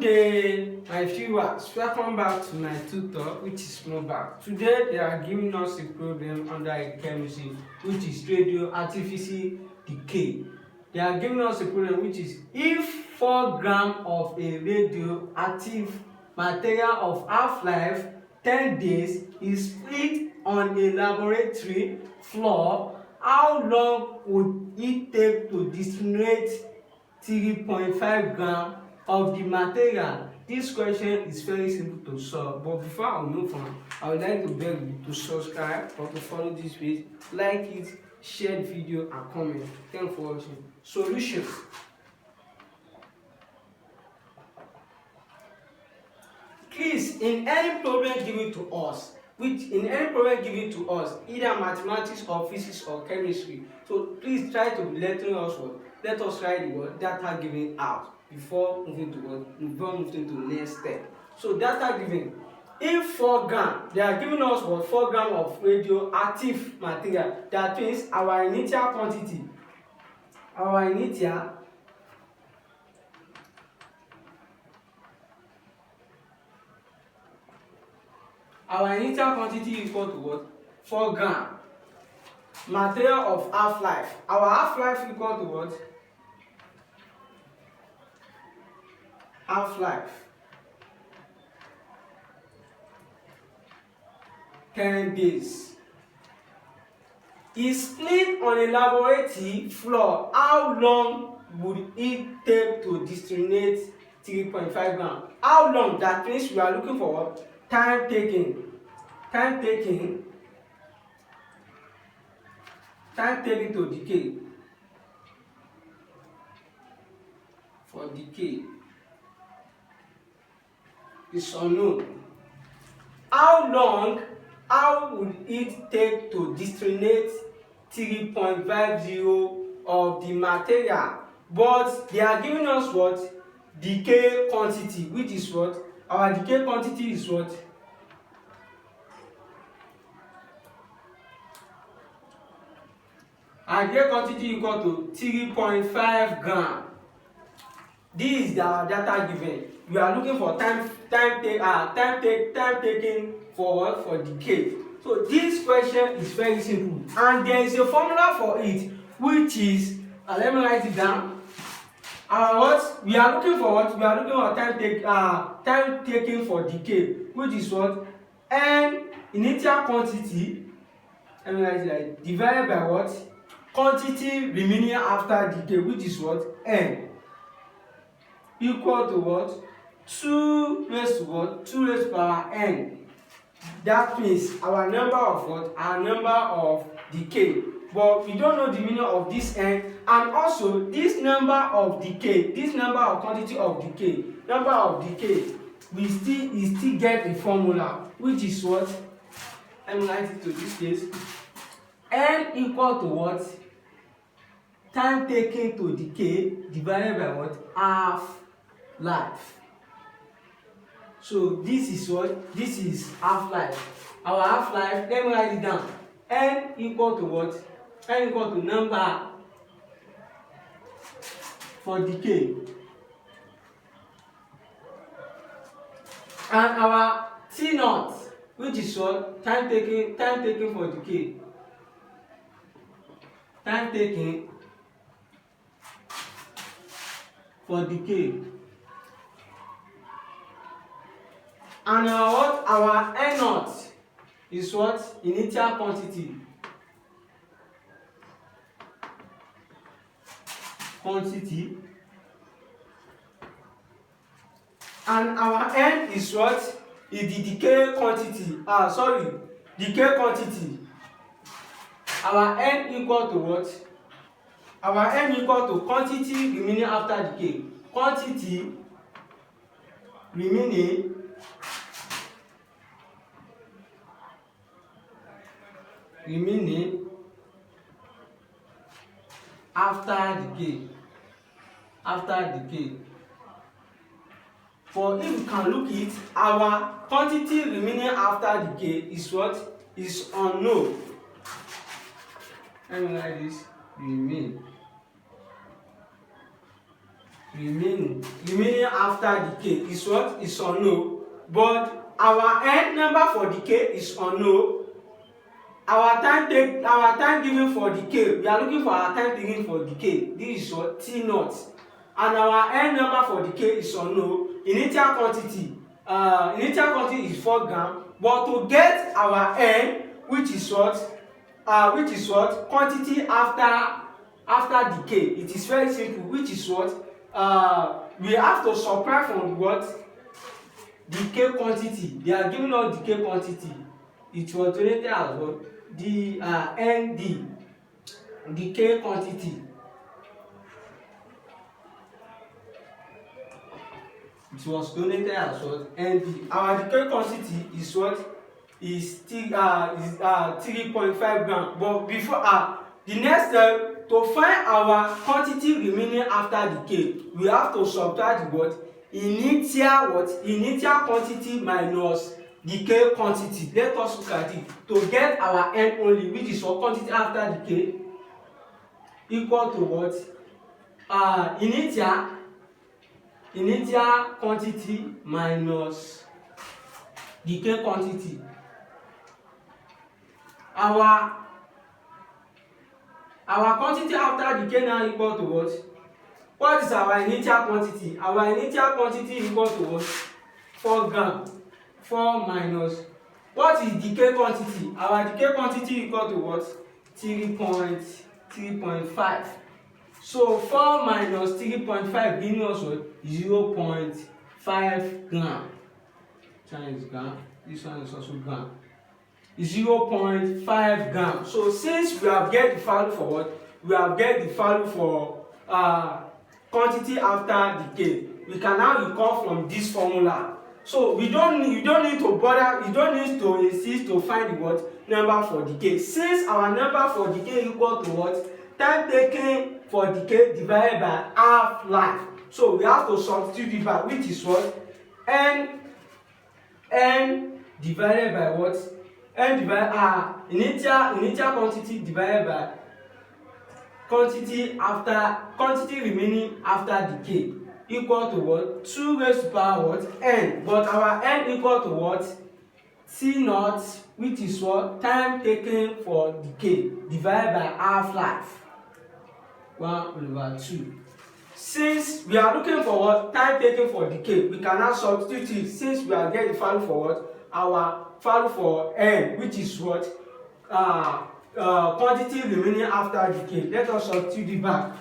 day, my viewers. Welcome back to my tutor, which is mobile. Today, they are giving us a problem under a chemistry, which is radioactive decay. They are giving us a problem which is if 4 grams of a radioactive material of half-life 10 days is split on a laboratory floor, how long would it take to disintegrate 3.5 grams of the material? This question is very simple to solve, but before I move on, I would like to beg you to subscribe or to follow this page, like it, share the video and comment. Thank you for watching. Solution. Please, in any problem given to us, either mathematics or physics or chemistry, so please try to be letting us what? Let us write the word data given out before moving to the next step. So data given. If 4 grams, they are giving us what? 4 grams of radioactive material. That means our initial quantity. Our initial quantity equal to what? 4 grams. Material of half-life. Our half-life equal to what? Half-life 10 days. Is split on a laboratory floor. How long would it take to disintegrate 3.5 grams? How long? That means we are looking for what? Time taken to decay. For decay is unknown. How would it take to disintegrate 3.50 of the material? But they are giving us what? Decay quantity, which is what? Our decay quantity is what? Our decay quantity equal to 3.5 grams. This is our data given. We are looking for time taken for what? For decay. So this question is very simple, and there is a formula for it, which is let me write it down. What we are looking for? What we are looking for? Time taken for decay, which is what? N initial quantity. Let me write it like divided by what? Quantity remaining after decay, which is what? N, equal to what? 2 raised to what? 2 raised to power n. That means our number of what? Our number of decay. But we don't know the meaning of this n, and also this number of decay, this number of quantity of decay, we still get a formula, which is what? Let me write it to this case. N equal to what? Time taken to decay divided by what? Half-life. So this is what? This is half-life. Our half-life, let me write it down. N equal to what? N equal to number for decay. And our T naught, which is what? Time taken for decay. Time taken for decay. And our what? Our N naught is what? Initial quantity. And our N is what? Is the decay quantity. Decay quantity. Our N equal to what? Our N equal to quantity remaining after decay. Quantity remaining after decay. For if you can look it, our quantity remaining after decay is what? Is unknown. Let me write this. Remain remaining after decay is what? Is unknown. But our n number for decay is unknown. Our time given for decay, we are looking for our time taken for decay. This is what? T naught. And our n number for decay is unknown. Initial quantity is 4 gram. But to get our n, which is what? Quantity after decay. It is very simple. Which is what? We have to subtract from what? Decay quantity. They are giving us decay quantity. It was donated as what? The ND, decay quantity. It was donated as what? ND. Our decay quantity is what? Is 3.5 gram. But before the next step, to find our quantity remaining after decay, we have to subtract what? Initial quantity minus decay quantity. Let us look at it. To get our n only, which is what? Quantity after decay, equal to what? Initial quantity minus decay quantity. Our quantity after decay now equal to what? What is our initial quantity? Our initial quantity equal to what? 4 gram. 4 minus. What is decay quantity? Our decay quantity equal to what? 3.5. So 4 minus 3.5 giving us what? 0.5 gram. Times gram. This one is also gram. 0.5 gram. So since we have get the value for what? We have get the value for quantity after decay. We can now recall from this formula. So you don't need to bother, you don't need to insist to find the what? Number for decay. Since our number for decay equal to what? Time taken for decay divided by half life. So we have to substitute it back, which is what? N divided by what? N divided initial quantity divided by quantity remaining after decay equal to what? 2 raised to power what? N. But our n equal to what? T naught, which is what? Time taken for decay divided by half life. 1/2. Since we are looking for what? Time taken for decay, we can now substitute it. Since we are getting the value for what? Our value for n, which is what? Quantity remaining after decay. Let us substitute it back.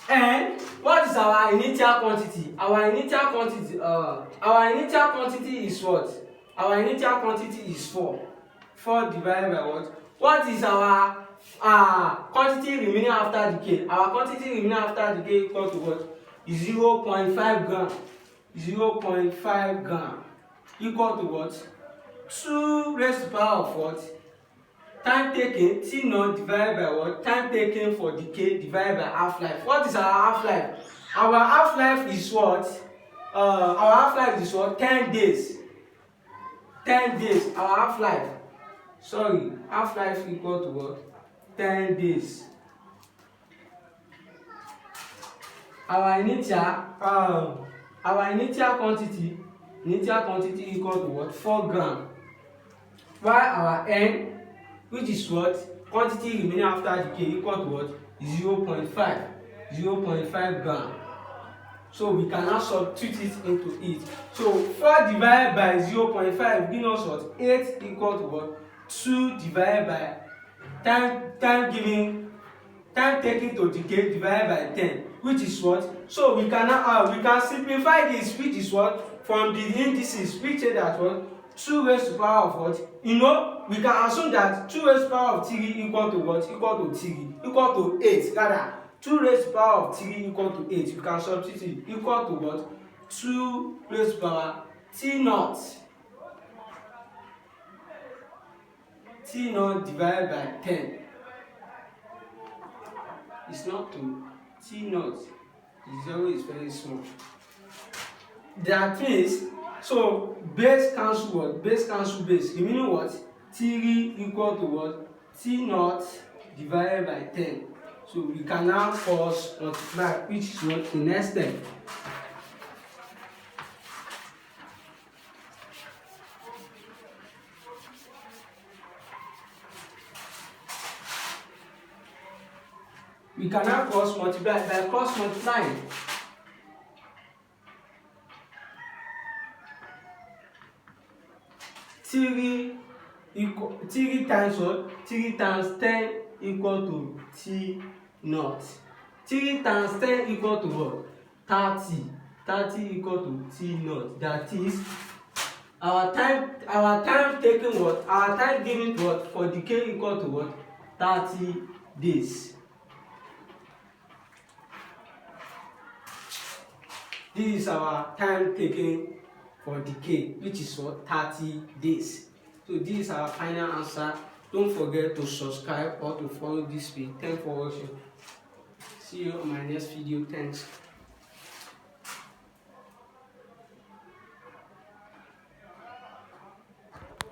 And what is our initial quantity? Our initial quantity is what? Our initial quantity is 4. 4 divided by what? What is our quantity remaining after decay? Our quantity remaining after decay equal to what? 0.5 gram. 0.5 gram equal to what? 2 raised to the power of what? Time taken, T naught divided by what? Time taken for decay divided by half-life. What is our half-life? Our half-life is what? 10 days. 10 days. Our half-life. Sorry, half-life equal to what? 10 days. Our initial quantity equal to what? 4 gram. While our n, which is what? Quantity remaining after decay equal to what? 0.5 gram. So we can now substitute it into it. So 4 divided by 0.5 gives us what? 8 equal to what? 2 divided by time taken to decay divided by 10, which is what? So we can simplify this, which is what? From the indices, we say that what? 2 raised to the power of what? We can assume that 2 raised to the power of 3 equal to what? Equal to 8 rather. 2 raised to the power of 3 equal to 8. You can substitute equal to what? 2 raised to the power T naught. T naught divided by 10. It's not 2. T naught. The 0 is very small. That means, so base cancel what? Base cancel base. Meaning what? 3 equal to what? T naught divided by 10. So we can now cross multiply, which is what? The next step. We can now cross multiply by cross multiplying. 3 times what? 3 times 10 equal to T naught. 3 times 10 equal to what? 30. 30 equal to T naught. That is our time taken what? Our time given to what? For decay equal to what? 30 days. This is our time taken for decay, which is what? 30 days. So this is our final answer. Don't forget to subscribe or to follow this page. Thanks for watching. See you on my next video. Thanks.